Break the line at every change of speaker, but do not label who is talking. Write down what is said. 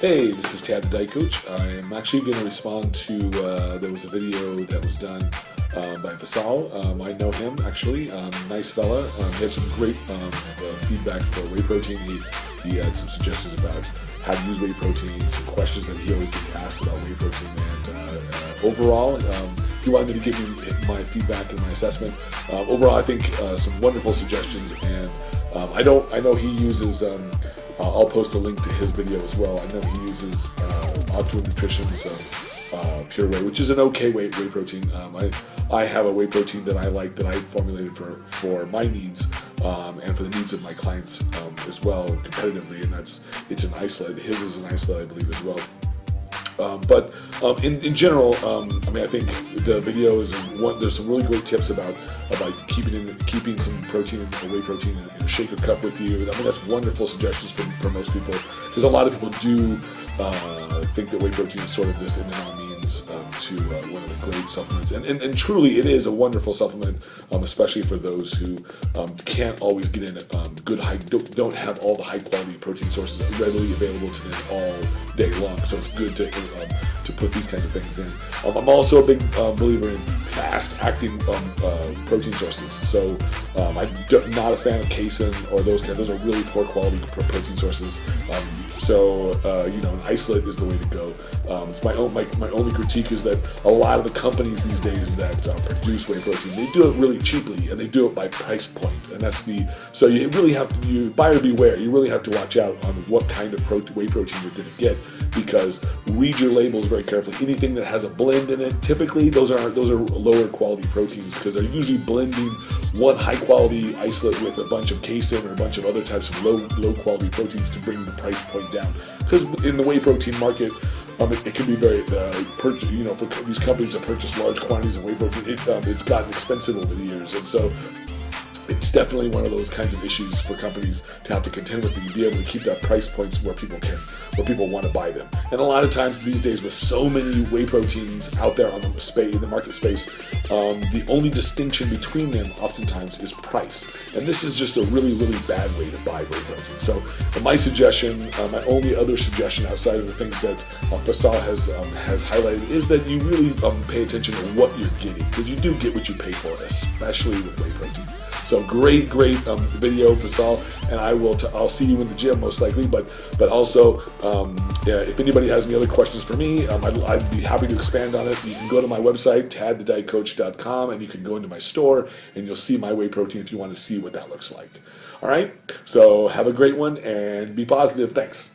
Hey, this is Tad the Diet Coach. I'm actually going to respond to, there was a video that was done by Fasal. I know him actually, nice fella. He had some great feedback for whey protein. He had some suggestions about how to use whey protein, some questions that he always gets asked about whey protein, and overall, he wanted me to give you my feedback and my assessment. Overall, I think some wonderful suggestions, and I know he uses. I'll post a link to his video as well. I know he uses Optimum Nutrition's Pure Whey, which is an okay whey protein. I have a whey protein that I like, that I formulated for my needs and for the needs of my clients as well, competitively, and it's an isolate. His is an isolate, I believe, as well. But in general, I mean, I think the video is there's some really great tips about keeping some protein, whey protein in a shaker cup with you. I mean, that's wonderful suggestions for most people, because a lot of people do think that whey protein is sort of this in and out means to one of the great supplements, and truly it is a wonderful supplement, especially for those who can't always get in don't have all the high quality protein sources readily available to them all day long. So it's good to put these kinds of things in. I'm also a big believer in fast acting protein sources. So I'm not a fan of casein or those are really poor quality protein sources. So an isolate is the way to go. My only critique is that a lot of the companies these days that produce whey protein, they do it really cheaply, and they do it by price point, and so you really have to, buyer beware. You really have to watch out on what kind of whey protein you're going to get, because read your labels very carefully. Anything that has a blend in it, typically those are lower quality proteins, because they're usually blending one high quality isolate with a bunch of casein or a bunch of other types of low quality proteins to bring the price point down. Because in the whey protein market, it can be very, for these companies that purchase large quantities of whey protein, it's gotten expensive over the years, and so it's definitely one of those kinds of issues for companies to have to contend with, and be able to keep that price points where people want to buy them. And a lot of times these days, with so many whey proteins out there in the market space, the only distinction between them oftentimes is price. And this is just a really, really bad way to buy whey protein. So my suggestion, my only other suggestion outside of the things that Fasal has highlighted, is that you really pay attention to what you're getting, because you do get what you pay for, especially with whey protein. So great video, Fasal, and I'll see you in the gym most likely. But also, if anybody has any other questions for me, I'd be happy to expand on it. You can go to my website, tadthedietcoach.com, and you can go into my store, and you'll see my whey protein if you want to see what that looks like. All right, so have a great one and be positive. Thanks.